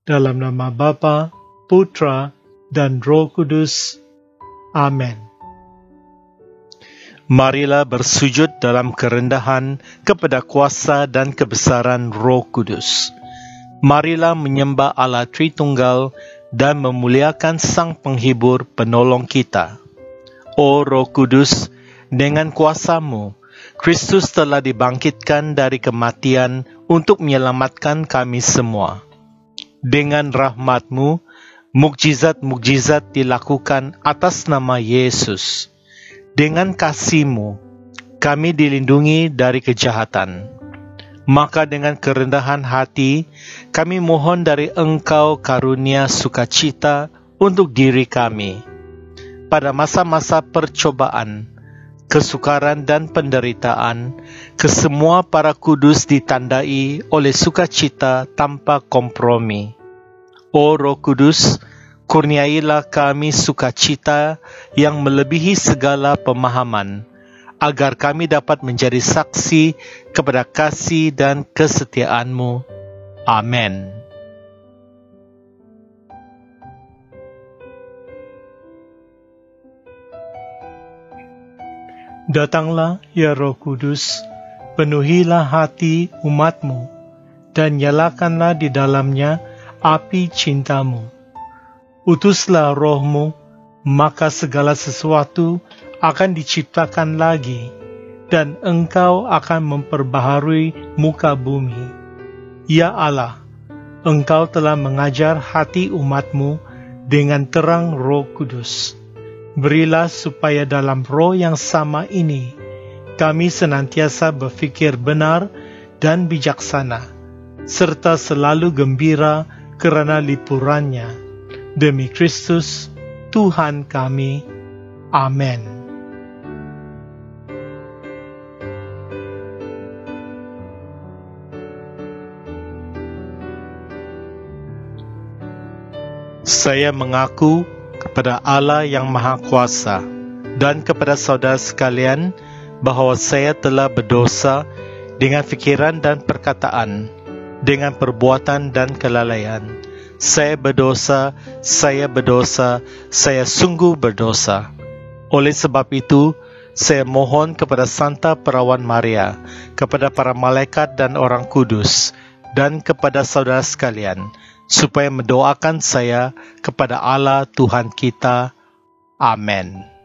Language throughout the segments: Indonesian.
dalam nama Bapa, Putra, dan Roh Kudus. Amin. Marilah bersujud dalam kerendahan kepada kuasa dan kebesaran Roh Kudus. Marilah menyembah Allah Tritunggal dan memuliakan Sang Penghibur Penolong kita. O Roh Kudus, dengan kuasa-Mu, Kristus telah dibangkitkan dari kematian untuk menyelamatkan kami semua. Dengan rahmat-Mu, mukjizat-mukjizat dilakukan atas nama Yesus. Dengan kasih-Mu, kami dilindungi dari kejahatan. Maka dengan kerendahan hati, kami mohon dari Engkau karunia sukacita untuk diri kami. Pada masa-masa percobaan, kesukaran dan penderitaan, kesemua para kudus ditandai oleh sukacita tanpa kompromi. O Roh Kudus, kurniailah kami sukacita yang melebihi segala pemahaman, agar kami dapat menjadi saksi kepada kasih dan kesetiaan-Mu. Amin. Datanglah, ya Roh Kudus, penuhilah hati umat-Mu, dan nyalakanlah di dalamnya api cinta-Mu. Utuslah Roh-Mu, maka segala sesuatu akan diciptakan lagi, dan Engkau akan memperbaharui muka bumi. Ya Allah, Engkau telah mengajar hati umat-Mu dengan terang Roh Kudus. Berilah supaya dalam roh yang sama ini, kami senantiasa berfikir benar dan bijaksana, serta selalu gembira kerana lipurannya. Demi Kristus, Tuhan kami. Amin. Saya mengaku kepada Allah yang Maha Kuasa dan kepada saudara sekalian bahawa saya telah berdosa dengan fikiran dan perkataan, dengan perbuatan dan kelalaian. Saya berdosa, saya sungguh berdosa. Oleh sebab itu, saya mohon kepada Santa Perawan Maria, kepada para malaikat dan orang kudus, dan kepada saudara sekalian, supaya mendoakan saya kepada Allah Tuhan kita. Amin.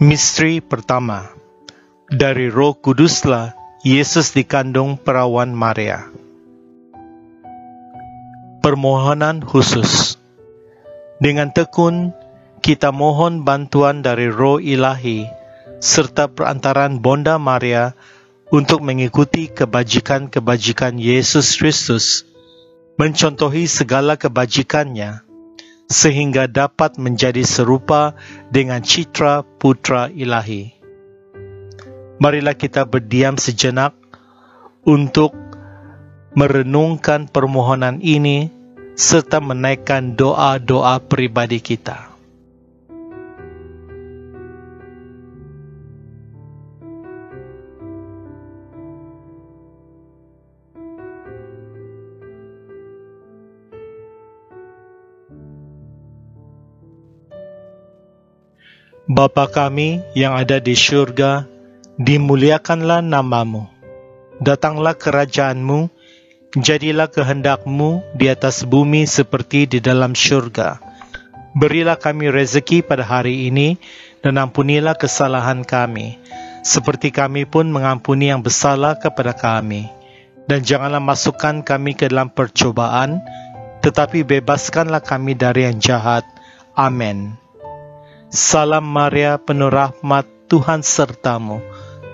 Misteri pertama, dari Roh Kuduslah Yesus dikandung perawan Maria. Permohonan khusus. Dengan tekun, kita mohon bantuan dari Roh Ilahi serta perantaran Bonda Maria untuk mengikuti kebajikan-kebajikan Yesus Kristus, mencontohi segala kebajikannya, sehingga dapat menjadi serupa dengan citra Putra Ilahi. Marilah kita berdiam sejenak untuk merenungkan permohonan ini serta menaikkan doa-doa pribadi kita. Bapa kami yang ada di syurga, dimuliakanlah namamu. Datanglah kerajaan-Mu, jadilah kehendak-Mu di atas bumi seperti di dalam syurga. Berilah kami rezeki pada hari ini, dan ampunilah kesalahan kami, seperti kami pun mengampuni yang bersalah kepada kami. Dan janganlah masukkan kami ke dalam percobaan, tetapi bebaskanlah kami dari yang jahat. Amin. Salam Maria, penuh rahmat, Tuhan sertamu.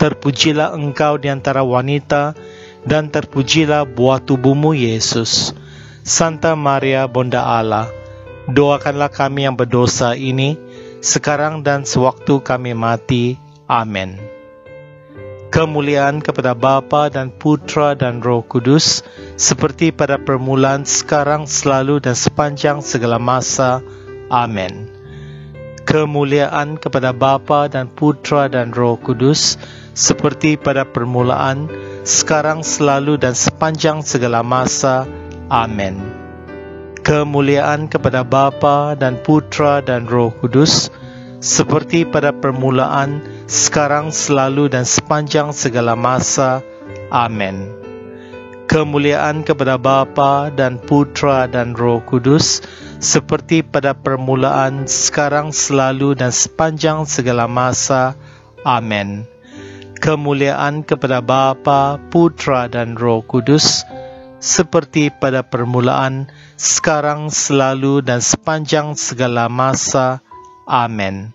Terpujilah engkau di antara wanita, dan terpujilah buah tubuhmu Yesus. Santa Maria, Bunda Allah, doakanlah kami yang berdosa ini, sekarang dan sewaktu kami mati. Amin. Kemuliaan kepada Bapa dan Putra dan Roh Kudus, seperti pada permulaan, sekarang, selalu, dan sepanjang segala masa. Amin. Kemuliaan kepada Bapa dan Putra dan Roh Kudus, seperti pada permulaan, sekarang, selalu, dan sepanjang segala masa. Amin. Kemuliaan kepada Bapa dan Putra dan Roh Kudus, seperti pada permulaan, sekarang, selalu, dan sepanjang segala masa. Amin. Kemuliaan kepada Bapa dan Putra dan Roh Kudus, seperti pada permulaan, sekarang, selalu, dan sepanjang segala masa. Amin. Kemuliaan kepada Bapa, Putra, dan Roh Kudus, seperti pada permulaan, sekarang, selalu, dan sepanjang segala masa. Amin.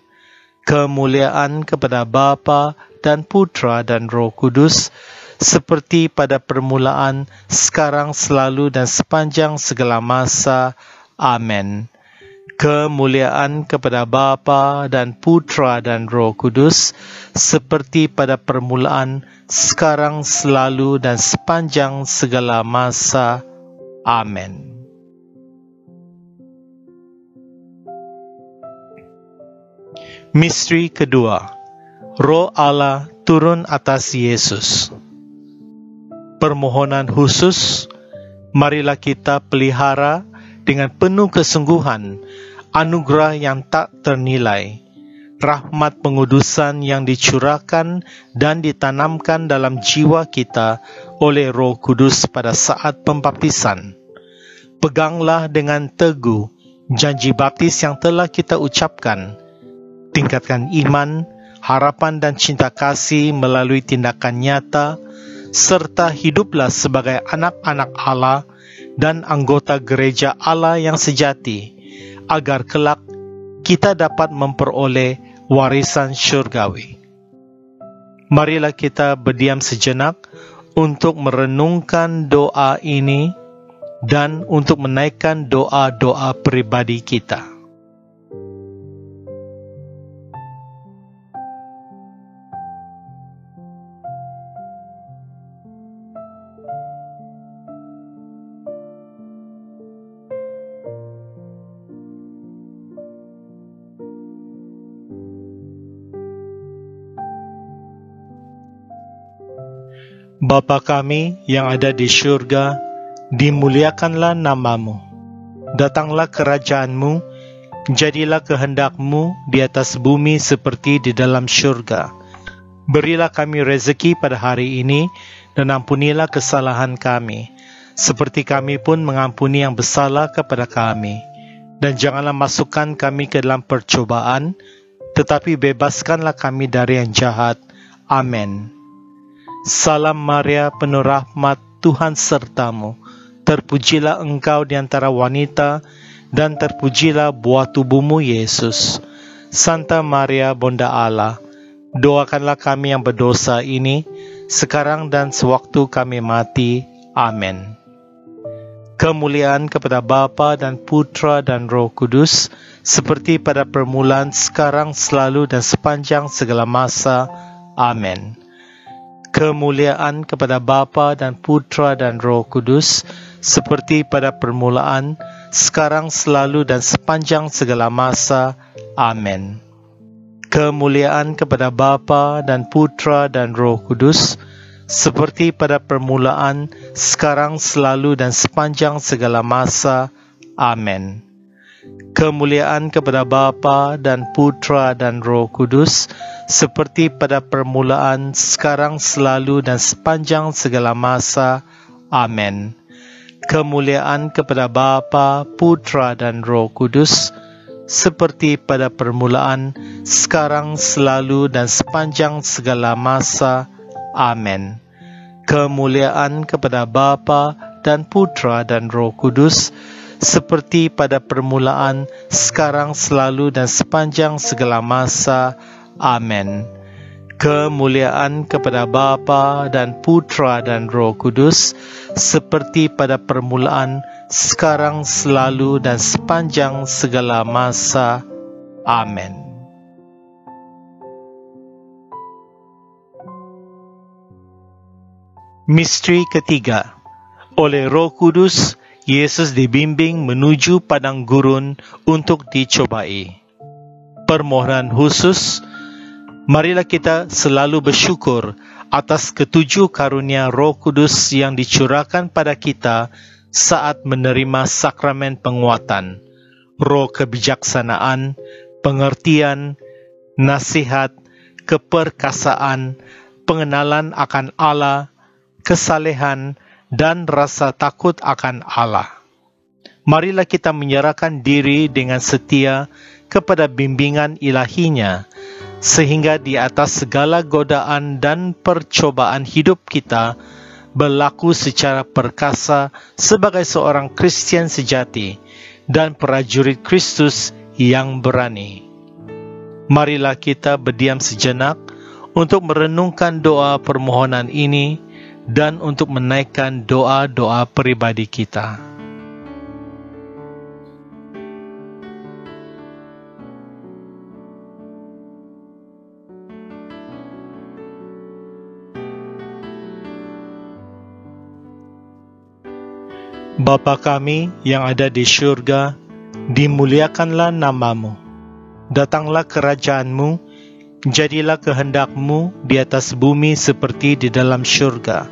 Kemuliaan kepada Bapa dan Putra dan Roh Kudus, seperti pada permulaan, sekarang, selalu, dan sepanjang segala masa. Amin. Kemuliaan kepada Bapa dan Putra dan Roh Kudus, seperti pada permulaan, sekarang, selalu, dan sepanjang segala masa. Amin. Misteri kedua, Roh Allah turun atas Yesus. Permohonan khusus, marilah kita pelihara dengan penuh kesungguhan anugerah yang tak ternilai, rahmat pengudusan yang dicurahkan dan ditanamkan dalam jiwa kita oleh Roh Kudus pada saat pembaptisan. Peganglah dengan teguh janji baptis yang telah kita ucapkan. Tingkatkan iman, harapan dan cinta kasih melalui tindakan nyata, serta hiduplah sebagai anak-anak Allah dan anggota gereja Allah yang sejati, agar kelak kita dapat memperoleh warisan syurgawi. Marilah kita berdiam sejenak untuk merenungkan doa ini dan untuk menaikkan doa-doa pribadi kita. Bapa kami yang ada di syurga, dimuliakanlah namamu. Datanglah kerajaan-Mu, jadilah kehendak-Mu di atas bumi seperti di dalam syurga. Berilah kami rezeki pada hari ini, dan ampunilah kesalahan kami, seperti kami pun mengampuni yang bersalah kepada kami. Dan janganlah masukkan kami ke dalam percobaan, tetapi bebaskanlah kami dari yang jahat. Amin. Salam Maria, penuh rahmat, Tuhan sertamu. Terpujilah engkau di antara wanita, dan terpujilah buah tubuhmu, Yesus. Santa Maria, Bunda Allah, doakanlah kami yang berdosa ini, sekarang dan sewaktu kami mati. Amin. Kemuliaan kepada Bapa dan Putra dan Roh Kudus, seperti pada permulaan, sekarang, selalu, dan sepanjang segala masa. Amin. Kemuliaan kepada Bapa dan Putra dan Roh Kudus, seperti pada permulaan, sekarang, selalu, dan sepanjang segala masa. Amin. Kemuliaan kepada Bapa dan Putra dan Roh Kudus, seperti pada permulaan, sekarang, selalu, dan sepanjang segala masa. Amin. Kemuliaan kepada Bapa dan Putra dan Roh Kudus, seperti pada permulaan, sekarang, selalu, dan sepanjang segala masa. Amin. Kemuliaan kepada Bapa, Putra dan Roh Kudus, seperti pada permulaan, sekarang, selalu, dan sepanjang segala masa. Amin. Kemuliaan kepada Bapa dan Putra dan Roh Kudus, seperti pada permulaan, sekarang, selalu, dan sepanjang segala masa. Amin. Kemuliaan kepada Bapa dan Putra dan Roh Kudus, seperti pada permulaan, sekarang, selalu, dan sepanjang segala masa. Amin. Misteri ketiga. Oleh Roh Kudus, Yesus dibimbing menuju padang gurun untuk dicobai. Permohonan khusus. Marilah kita selalu bersyukur atas ketujuh karunia Roh Kudus yang dicurahkan pada kita saat menerima sakramen penguatan, roh kebijaksanaan, pengertian, nasihat, keperkasaan, pengenalan akan Allah, kesalehan, dan rasa takut akan Allah. Marilah kita menyerahkan diri dengan setia kepada bimbingan ilahinya, sehingga di atas segala godaan dan percobaan hidup kita berlaku secara perkasa sebagai seorang Kristen sejati dan prajurit Kristus yang berani. Marilah kita berdiam sejenak untuk merenungkan doa permohonan ini dan untuk menaikkan doa-doa pribadi kita. Bapa kami yang ada di syurga, dimuliakanlah namamu. Datanglah kerajaanmu, jadilah kehendakmu di atas bumi seperti di dalam syurga.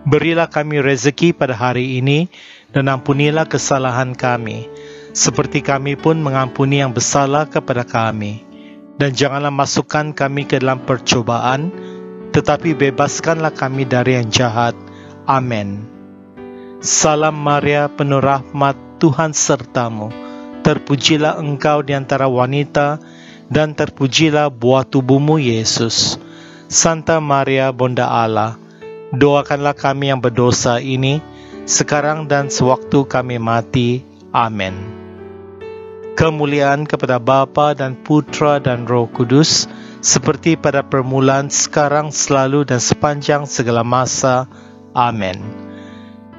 Berilah kami rezeki pada hari ini, dan ampunilah kesalahan kami, seperti kami pun mengampuni yang bersalah kepada kami. Dan janganlah masukkan kami ke dalam percobaan, tetapi bebaskanlah kami dari yang jahat. Amin. Salam Maria, penuh rahmat, Tuhan sertamu. Terpujilah engkau di antara wanita, dan terpujilah buah tubuhmu, Yesus. Santa Maria, Bunda Allah, doakanlah kami yang berdosa ini, sekarang dan sewaktu kami mati. Amin. Kemuliaan kepada Bapa dan Putra dan Roh Kudus, seperti pada permulaan, sekarang, selalu, dan sepanjang segala masa. Amin.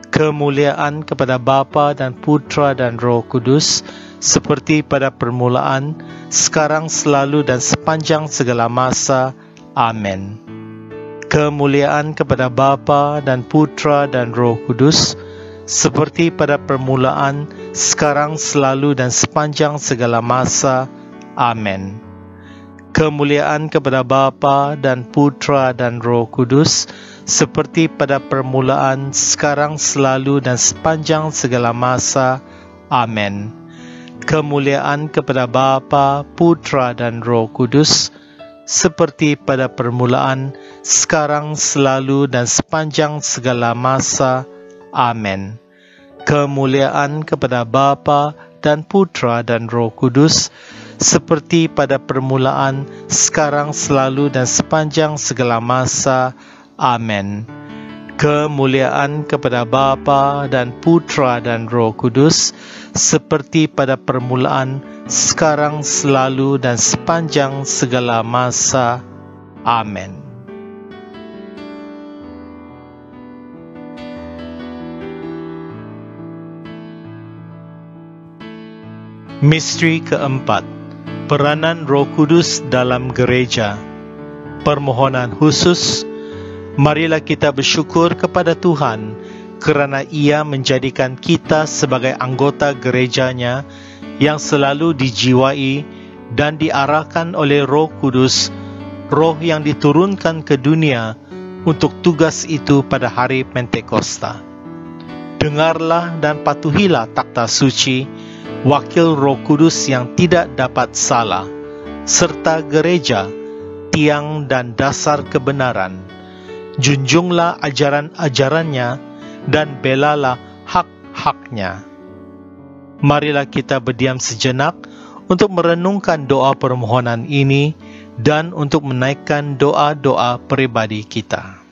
Kemuliaan kepada Bapa dan Putra dan Roh Kudus, seperti pada permulaan, sekarang, selalu, dan sepanjang segala masa. Amin. Kemuliaan kepada Bapa dan Putra dan Roh Kudus, seperti pada permulaan, sekarang, selalu, dan sepanjang segala masa. Amin. Kemuliaan kepada Bapa dan Putra dan Roh Kudus, seperti pada permulaan, sekarang, selalu, dan sepanjang segala masa. Amin. Kemuliaan kepada Bapa, Putra, dan Roh Kudus, seperti pada permulaan, sekarang, selalu, dan sepanjang segala masa. Amin. Kemuliaan kepada Bapa dan Putra dan Roh Kudus, seperti pada permulaan, sekarang, selalu, dan sepanjang segala masa. Amin. Kemuliaan kepada Bapa dan Putra dan Roh Kudus, seperti pada permulaan, sekarang, selalu, dan sepanjang segala masa. Amin. Misteri keempat, peranan Roh Kudus dalam gereja. Permohonan khusus. Marilah kita bersyukur kepada Tuhan kerana Ia menjadikan kita sebagai anggota gerejanya yang selalu dijiwai dan diarahkan oleh Roh Kudus, Roh yang diturunkan ke dunia untuk tugas itu pada hari Pentakosta. Dengarlah dan patuhilah takhta suci, wakil Roh Kudus yang tidak dapat salah, serta gereja, tiang dan dasar kebenaran. Junjunglah ajaran-ajarannya dan belalah hak-haknya. Marilah kita berdiam sejenak untuk merenungkan doa permohonan ini dan untuk menaikkan doa-doa pribadi kita.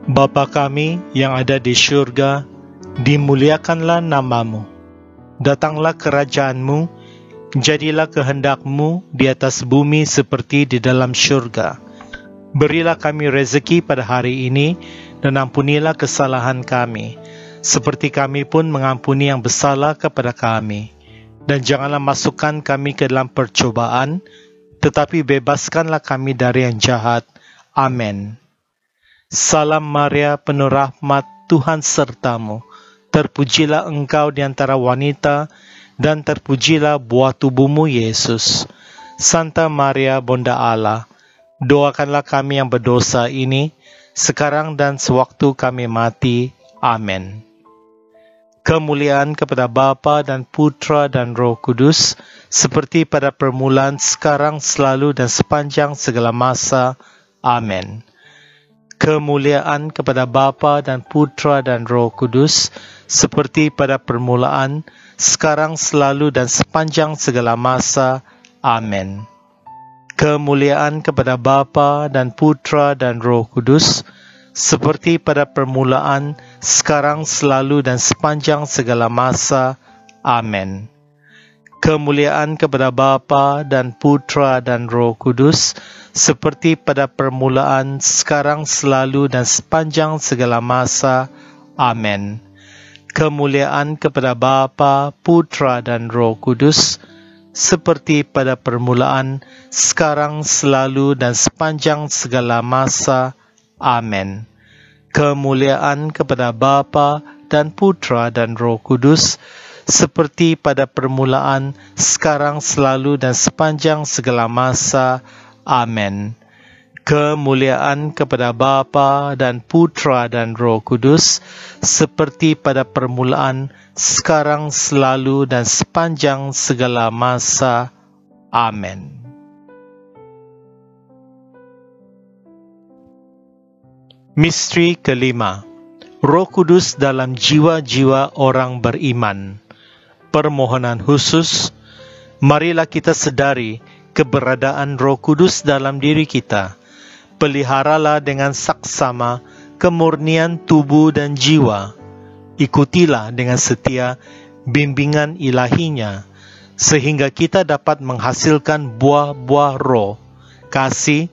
Bapa kami yang ada di syurga, dimuliakanlah nama-Mu. Datanglah kerajaan-Mu, jadilah kehendak-Mu di atas bumi seperti di dalam syurga. Berilah kami rezeki pada hari ini, dan ampunilah kesalahan kami, seperti kami pun mengampuni yang bersalah kepada kami. Dan janganlah masukkan kami ke dalam percobaan, tetapi bebaskanlah kami dari yang jahat. Amin. Salam Maria, penuh rahmat, Tuhan sertamu. Terpujilah engkau di antara wanita, dan terpujilah buah tubuhmu, Yesus. Santa Maria, Bunda Allah, doakanlah kami yang berdosa ini, sekarang dan sewaktu kami mati. Amin. Kemuliaan kepada Bapa dan Putra dan Roh Kudus, seperti pada permulaan, sekarang, selalu, dan sepanjang segala masa. Amin. Kemuliaan kepada Bapa dan Putra dan Roh Kudus, seperti pada permulaan, sekarang, selalu, dan sepanjang segala masa. Amin. Kemuliaan kepada Bapa dan Putra dan Roh Kudus, seperti pada permulaan, sekarang, selalu, dan sepanjang segala masa. Amin. Kemuliaan kepada Bapa dan Putra dan Roh Kudus, seperti pada permulaan, sekarang, selalu, dan sepanjang segala masa. Amin. Kemuliaan kepada Bapa, Putra dan Roh Kudus, seperti pada permulaan, sekarang, selalu, dan sepanjang segala masa. Amin. Kemuliaan kepada Bapa dan Putra dan Roh Kudus, seperti pada permulaan, sekarang, selalu, dan sepanjang segala masa. Amin. Kemuliaan kepada Bapa dan Putra dan Roh Kudus, seperti pada permulaan, sekarang, selalu, dan sepanjang segala masa. Amin. Misteri kelima, Roh Kudus dalam jiwa-jiwa orang beriman. Permohonan khusus. Marilah kita sedari keberadaan Roh Kudus dalam diri kita. Peliharalah dengan saksama kemurnian tubuh dan jiwa. Ikutilah dengan setia bimbingan ilahinya, sehingga kita dapat menghasilkan buah-buah roh, kasih,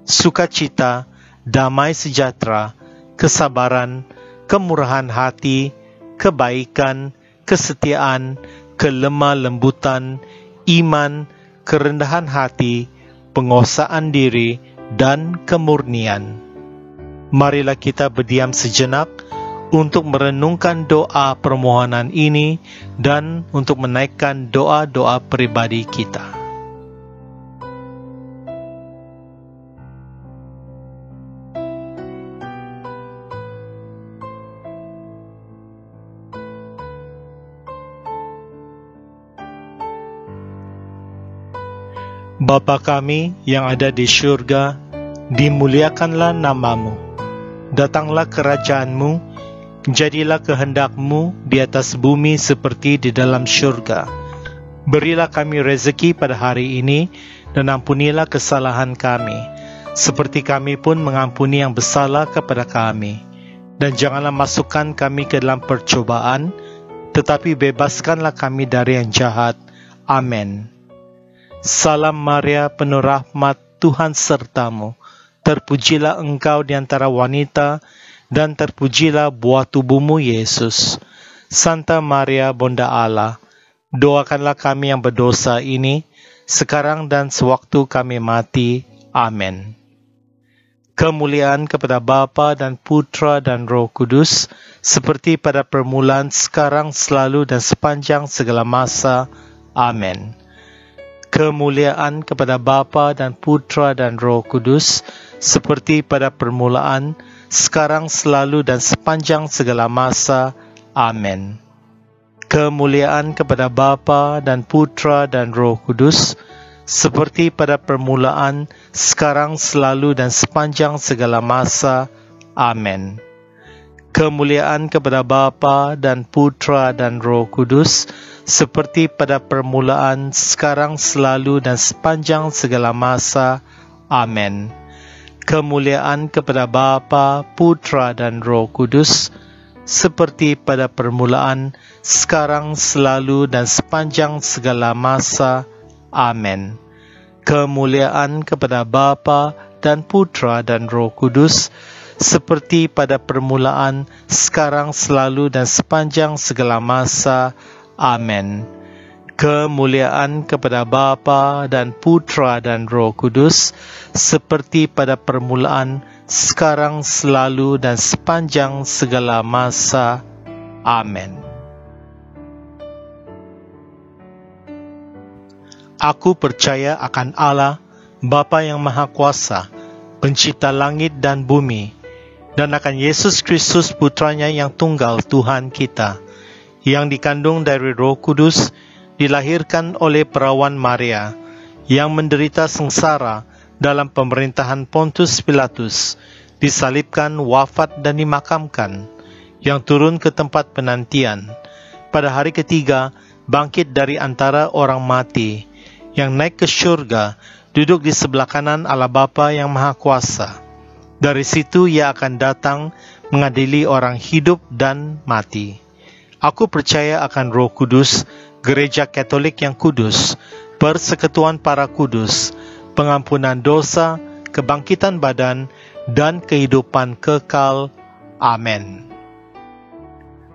sukacita, damai sejahtera, kesabaran, kemurahan hati, kebaikan, kesetiaan, kelemah lembutan, iman, kerendahan hati, penguasaan diri, dan kemurnian. Marilah kita berdiam sejenak untuk merenungkan doa permohonan ini dan untuk menaikkan doa-doa pribadi kita. Bapa kami yang ada di syurga, dimuliakanlah nama-Mu. Datanglah kerajaan-Mu, Jadilah kehendak-Mu di atas bumi seperti di dalam syurga. Berilah kami rezeki pada hari ini, dan ampunilah kesalahan kami, seperti kami pun mengampuni yang bersalah kepada kami. Dan janganlah masukkan kami ke dalam percobaan, tetapi bebaskanlah kami dari yang jahat. Amin. Salam Maria, penuh rahmat, Tuhan sertamu. Terpujilah engkau di antara wanita, dan terpujilah buah tubuhmu, Yesus. Santa Maria, Bunda Allah, doakanlah kami yang berdosa ini, sekarang dan sewaktu kami mati. Amin. Kemuliaan kepada Bapa dan Putra dan Roh Kudus, seperti pada permulaan, sekarang, selalu, dan sepanjang segala masa. Amin. Kemuliaan kepada Bapa dan Putra dan Roh Kudus, seperti pada permulaan, sekarang, selalu, dan sepanjang segala masa. Amin. Kemuliaan kepada Bapa dan Putra dan Roh Kudus, seperti pada permulaan, sekarang, selalu, dan sepanjang segala masa. Amin. Kemuliaan kepada Bapa dan Putra dan Roh Kudus, seperti pada permulaan, sekarang, selalu, dan sepanjang segala masa. Amin. Kemuliaan kepada Bapa, Putra, dan Roh Kudus, seperti pada permulaan, sekarang, selalu, dan sepanjang segala masa. Amin. Kemuliaan kepada Bapa dan Putra dan Roh Kudus, seperti pada permulaan, sekarang, selalu, dan sepanjang segala masa. Amin. Kemuliaan kepada Bapa dan Putra dan Roh Kudus, seperti pada permulaan, sekarang, selalu, dan sepanjang segala masa. Amin. Aku percaya akan Allah, Bapa yang Maha Kuasa, Pencipta langit dan bumi, dan akan Yesus Kristus, Putranya yang tunggal, Tuhan kita, yang dikandung dari Roh Kudus, dilahirkan oleh perawan Maria, yang menderita sengsara dalam pemerintahan Pontius Pilatus, disalibkan, wafat, dan dimakamkan, yang turun ke tempat penantian, pada hari ketiga bangkit dari antara orang mati, yang naik ke syurga, duduk di sebelah kanan Allah Bapa yang Maha Kuasa. Dari situ Ia akan datang mengadili orang hidup dan mati. Aku percaya akan Roh Kudus, Gereja Katolik yang kudus, persekutuan para kudus, pengampunan dosa, kebangkitan badan, dan kehidupan kekal. Amin.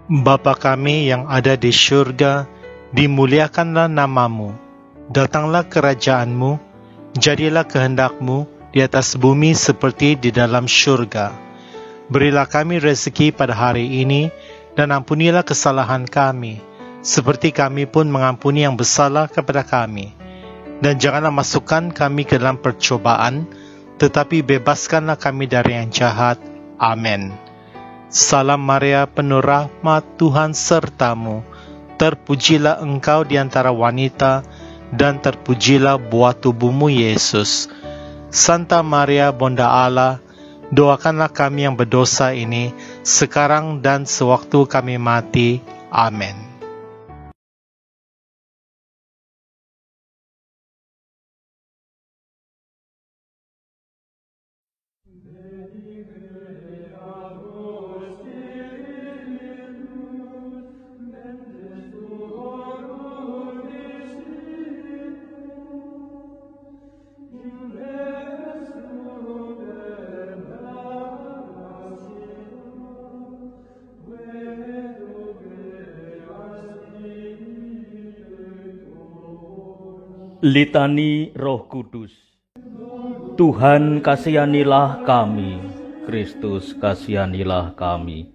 Bapa kami yang ada di syurga, dimuliakanlah namamu. Datanglah kerajaan-Mu, jadilah kehendak-Mu di atas bumi seperti di dalam syurga. Berilah kami rezeki pada hari ini, dan ampunilah kesalahan kami, seperti kami pun mengampuni yang bersalah kepada kami. Dan janganlah masukkan kami ke dalam percobaan, tetapi bebaskanlah kami dari yang jahat. Amin. Salam Maria, penuh rahmat, Tuhan sertamu. Terpujilah engkau di antara wanita, dan terpujilah buah tubuhmu, Yesus. Santa Maria, Bunda Allah, doakanlah kami yang berdosa ini, sekarang dan sewaktu kami mati. Amin. Litani Roh Kudus. Tuhan kasihanilah kami, Kristus kasihanilah kami.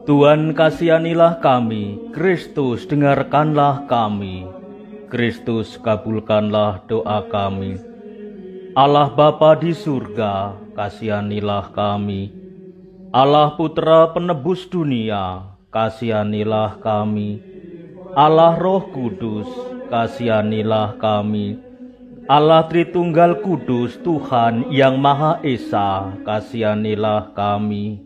Tuhan kasihanilah kami, Kristus dengarkanlah kami. Kristus kabulkanlah doa kami. Allah Bapa di surga, kasihanilah kami. Allah Putra penebus dunia, kasihanilah kami. Allah Roh Kudus, kasihanilah kami. Allah Tritunggal Kudus, Tuhan yang Maha Esa, kasihanilah kami.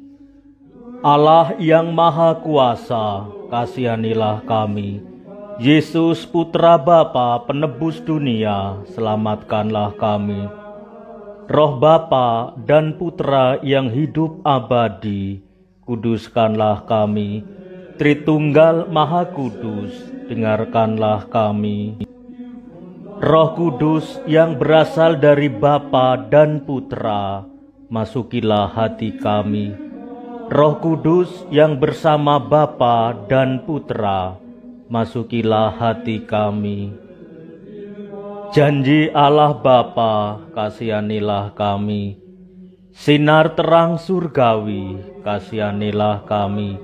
Allah yang Maha Kuasa, kasihanilah kami. Yesus Putra Bapa penebus dunia, selamatkanlah kami. Roh Bapa dan Putra yang hidup abadi, kuduskanlah kami. Tritunggal Maha Kudus, dengarkanlah kami. Roh Kudus yang berasal dari Bapa dan Putra, masukilah hati kami. Roh Kudus yang bersama Bapa dan Putra, masukilah hati kami. Janji Allah Bapa, kasihanilah kami. Sinar terang surgawi, kasihanilah kami.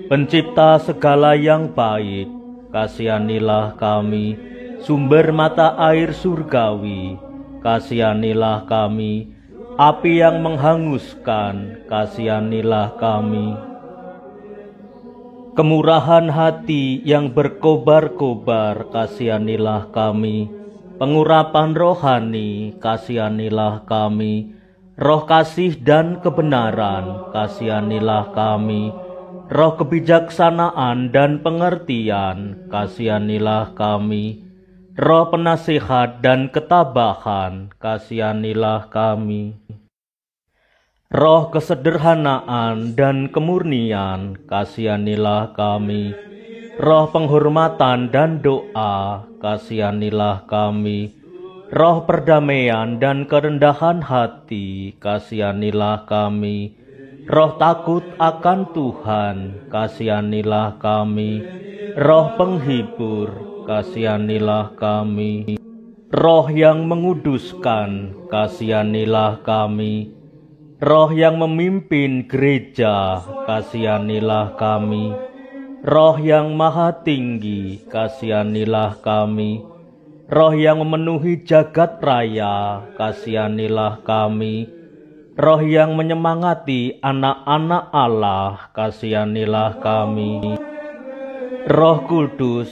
Pencipta segala yang baik, kasihanilah kami. Sumber mata air surgawi, kasihanilah kami. Api yang menghanguskan, kasihanilah kami. Kemurahan hati yang berkobar-kobar, kasihanilah kami. Pengurapan rohani, kasihanilah kami. Roh kasih dan kebenaran, kasihanilah kami. Roh kebijaksanaan dan pengertian, kasihanilah kami. Roh penasihat dan ketabahan, kasihanilah kami. Roh kesederhanaan dan kemurnian, kasihanilah kami. Roh penghormatan dan doa, kasihanilah kami. Roh perdamaian dan kerendahan hati, kasihanilah kami. Roh takut akan Tuhan, kasihanilah kami. Roh penghibur, kasihanilah kami. Roh yang menguduskan, kasihanilah kami. Roh yang memimpin gereja, kasihanilah kami. Roh yang maha tinggi, kasihanilah kami. Roh yang memenuhi jagat raya, kasihanilah kami. Roh yang menyemangati anak-anak Allah, kasihanilah kami. Roh Kudus,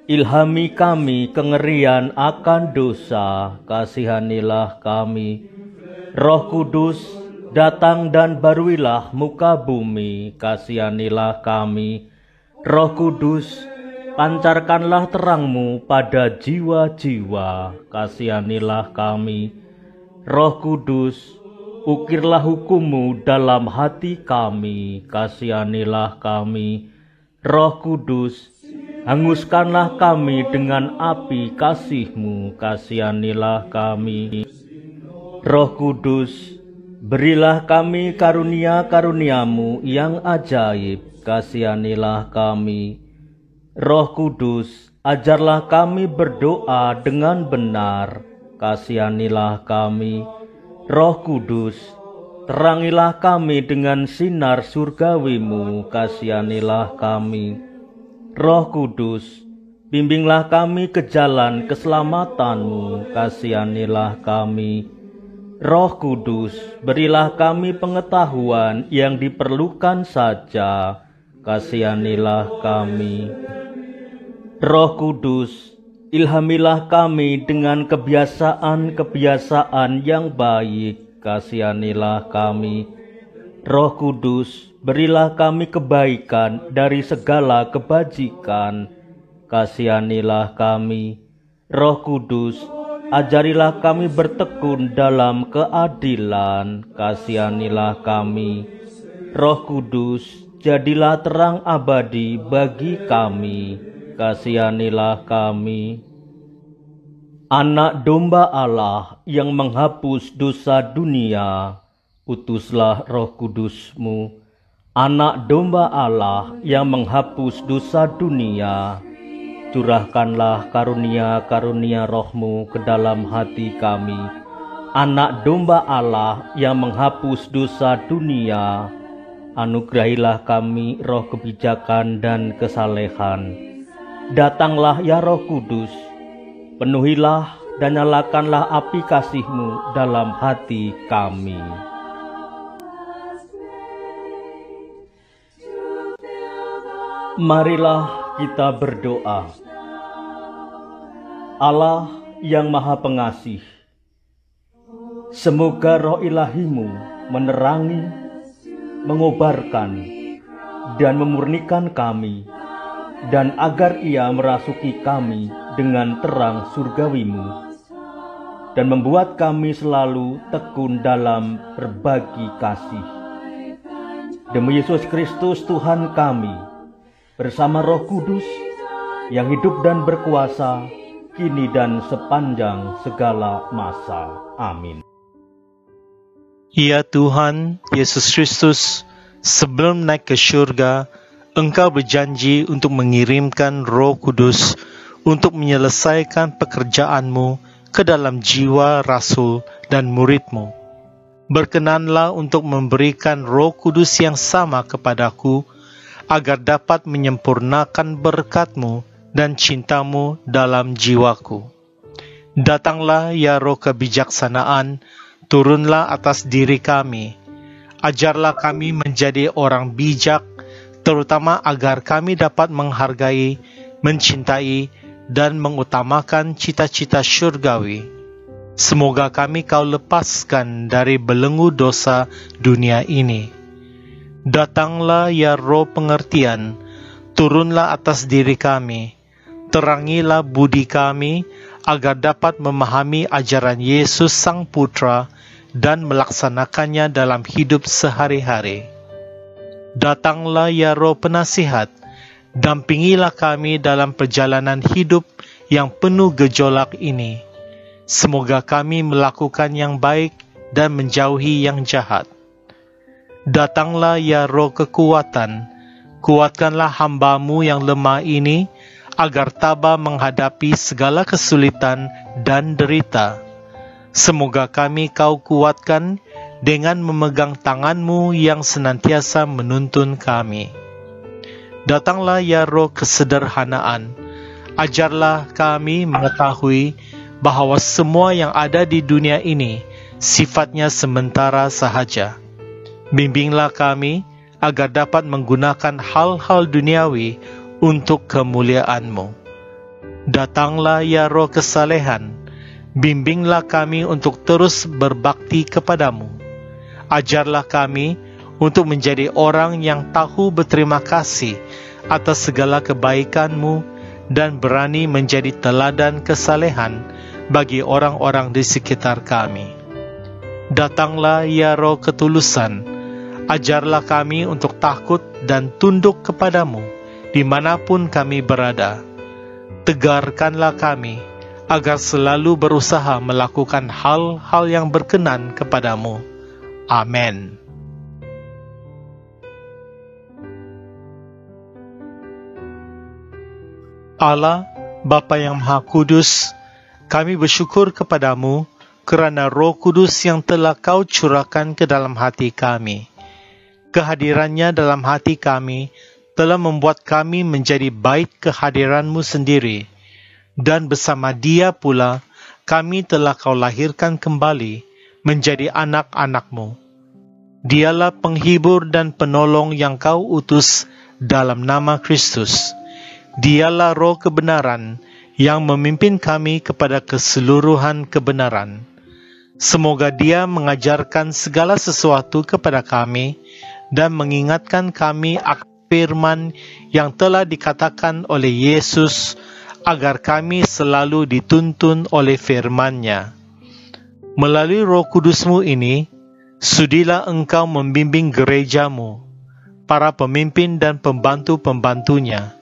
ilhami kami kengerian akan dosa, kasihanilah kami. Roh Kudus, datang dan baruilah muka bumi, kasihanilah kami. Roh Kudus, pancarkanlah terangmu pada jiwa-jiwa, kasihanilah kami. Roh Kudus, ukirlah hukum-Mu dalam hati kami, kasihanilah kami. Roh Kudus, hanguskanlah kami dengan api kasih-Mu, kasihanilah kami. Roh Kudus, berilah kami karunia-karunia-Mu yang ajaib, kasihanilah kami. Roh Kudus, ajarlah kami berdoa dengan benar, kasihanilah kami. Roh Kudus, terangilah kami dengan sinar surgawi-Mu, kasihanilah kami. Roh Kudus, bimbinglah kami ke jalan keselamatan-Mu, kasihanilah kami. Roh Kudus, berilah kami pengetahuan yang diperlukan saja, kasihanilah kami. Roh Kudus, ilhamilah kami dengan kebiasaan-kebiasaan yang baik, kasihanilah kami. Roh Kudus, berilah kami kebaikan dari segala kebajikan, kasihanilah kami. Roh Kudus, ajarilah kami bertekun dalam keadilan, kasihanilah kami. Roh Kudus, jadilah terang abadi bagi kami, kasihanilah kami. Anak domba Allah yang menghapus dosa dunia, utuslah Roh Kudus-Mu. Anak domba Allah yang menghapus dosa dunia, curahkanlah karunia-karunia Roh-Mu ke dalam hati kami. Anak domba Allah yang menghapus dosa dunia, anugerahilah kami roh kebijakan dan kesalehan. Datanglah ya Roh Kudus, penuhilah dan nyalakanlah api kasih-Mu dalam hati kami. Marilah kita berdoa. Allah yang Maha Pengasih, semoga roh ilahi-Mu menerangi, mengobarkan, dan memurnikan kami, dan agar Ia merasuki kami dengan terang surgawi-Mu, dan membuat kami selalu tekun dalam berbagi kasih. Demi Yesus Kristus Tuhan kami, bersama Roh Kudus, yang hidup dan berkuasa, kini dan sepanjang segala masa. Amin. Ya Tuhan, Yesus Kristus, sebelum naik ke syurga, Engkau berjanji untuk mengirimkan Roh Kudus untuk menyelesaikan pekerjaan-Mu ke dalam jiwa rasul dan murid-Mu. Berkenanlah untuk memberikan Roh Kudus yang sama kepadaku, agar dapat menyempurnakan berkat-Mu dan cinta-Mu dalam jiwaku. Datanglah ya Roh kebijaksanaan, turunlah atas diri kami. Ajarlah kami menjadi orang bijak, terutama agar kami dapat menghargai, mencintai, dan mengutamakan cita-cita syurgawi. Semoga kami Kau lepaskan dari belenggu dosa dunia ini. Datanglah ya Roh pengertian, turunlah atas diri kami. Terangilah budi kami, agar dapat memahami ajaran Yesus Sang Putra dan melaksanakannya dalam hidup sehari-hari. Datanglah ya Roh penasihat, dampingilah kami dalam perjalanan hidup yang penuh gejolak ini. Semoga kami melakukan yang baik dan menjauhi yang jahat. Datanglah ya Roh kekuatan, kuatkanlah hamba-Mu yang lemah ini, agar tabah menghadapi segala kesulitan dan derita. Semoga kami Kau kuatkan dengan memegang tangan-Mu yang senantiasa menuntun kami. Datanglah ya Roh kesederhanaan, ajarlah kami mengetahui bahwa semua yang ada di dunia ini sifatnya sementara sahaja. Bimbinglah kami agar dapat menggunakan hal-hal duniawi untuk kemuliaan-Mu. Datanglah ya Roh kesalehan, bimbinglah kami untuk terus berbakti kepadamu. Ajarlah kami untuk menjadi orang yang tahu berterima kasih atas segala kebaikan-Mu dan berani menjadi teladan kesalehan bagi orang-orang di sekitar kami. Datanglah ya Roh ketulusan, ajarlah kami untuk takut dan tunduk kepadamu dimanapun kami berada. Tegarkanlah kami, agar selalu berusaha melakukan hal-hal yang berkenan kepadamu. Amin. Allah, Bapa yang Maha Kudus, kami bersyukur kepadamu kerana Roh Kudus yang telah Kau curahkan ke dalam hati kami. Kehadirannya dalam hati kami telah membuat kami menjadi bait kehadiran-Mu sendiri, dan bersama Dia pula kami telah Kau lahirkan kembali menjadi anak-anak-Mu. Dialah penghibur dan penolong yang Kau utus dalam nama Kristus. Dialah Roh kebenaran yang memimpin kami kepada keseluruhan kebenaran. Semoga Dia mengajarkan segala sesuatu kepada kami dan mengingatkan kami akan firman yang telah dikatakan oleh Yesus, agar kami selalu dituntun oleh firman-Nya. Melalui Roh Kudus-Mu ini, sudilah Engkau membimbing gereja-Mu, para pemimpin dan pembantu-pembantunya,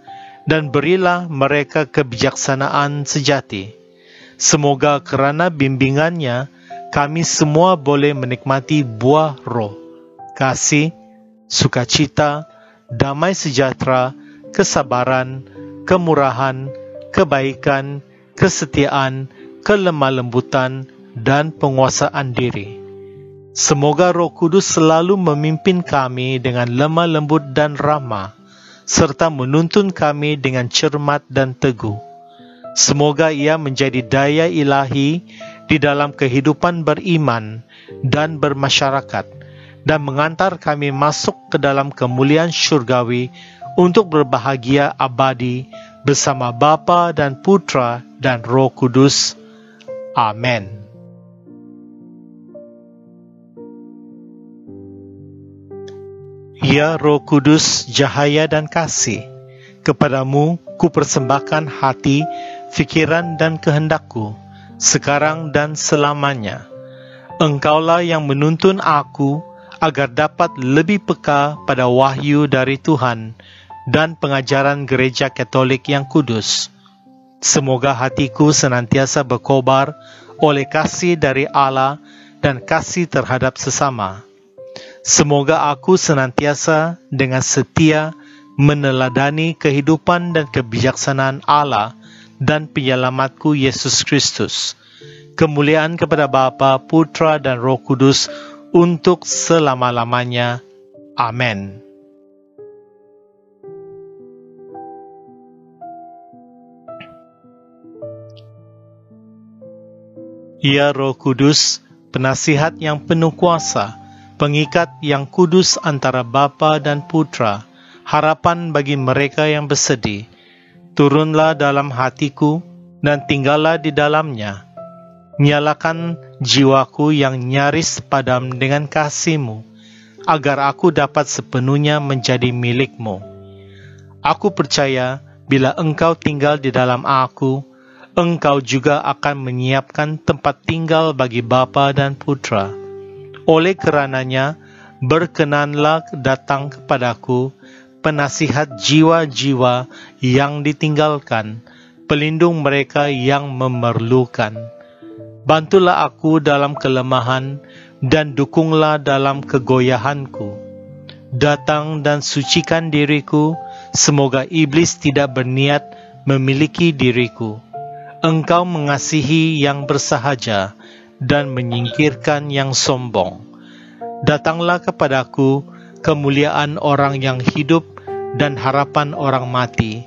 dan berilah mereka kebijaksanaan sejati. Semoga kerana bimbingannya, kami semua boleh menikmati buah Roh, kasih, sukacita, damai sejahtera, kesabaran, kemurahan, kebaikan, kesetiaan, kelemah lembutan, dan penguasaan diri. Semoga Roh Kudus selalu memimpin kami dengan lemah lembut dan ramah, serta menuntun kami dengan cermat dan teguh. Semoga Ia menjadi daya ilahi di dalam kehidupan beriman dan bermasyarakat, dan mengantar kami masuk ke dalam kemuliaan syurgawi untuk berbahagia abadi bersama Bapa dan Putra dan Roh Kudus. Amin. Ya Roh Kudus, cahaya dan kasih, kepadamu ku persembahkan hati, fikiran dan kehendakku, sekarang dan selamanya. Engkaulah yang menuntun aku agar dapat lebih peka pada wahyu dari Tuhan dan pengajaran Gereja Katolik yang kudus. Semoga hatiku senantiasa berkobar oleh kasih dari Allah dan kasih terhadap sesama. Semoga aku senantiasa dengan setia meneladani kehidupan dan kebijaksanaan Allah dan penyelamatku Yesus Kristus. Kemuliaan kepada Bapa, Putra dan Roh Kudus untuk selama-lamanya. Amin. Ya Roh Kudus, penasihat yang penuh kuasa, pengikat yang kudus antara Bapa dan Putra, harapan bagi mereka yang bersedih, turunlah dalam hatiku dan tinggallah di dalamnya. Nyalakan jiwaku yang nyaris padam dengan kasih-Mu, agar aku dapat sepenuhnya menjadi milik-Mu. Aku percaya bila Engkau tinggal di dalam aku, Engkau juga akan menyiapkan tempat tinggal bagi Bapa dan Putra. Oleh kerananya, berkenanlah datang kepadaku, penasihat jiwa-jiwa yang ditinggalkan, pelindung mereka yang memerlukan. Bantulah aku dalam kelemahan dan dukunglah dalam kegoyahanku. Datang dan sucikan diriku, semoga iblis tidak berniat memiliki diriku. Engkau mengasihi yang bersahaja dan menyingkirkan yang sombong. Datanglah kepadaku kemuliaan orang yang hidup dan harapan orang mati.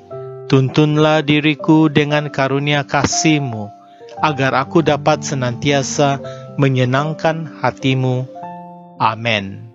Tuntunlah diriku dengan karunia kasih-Mu, agar aku dapat senantiasa menyenangkan hati-Mu. Amin.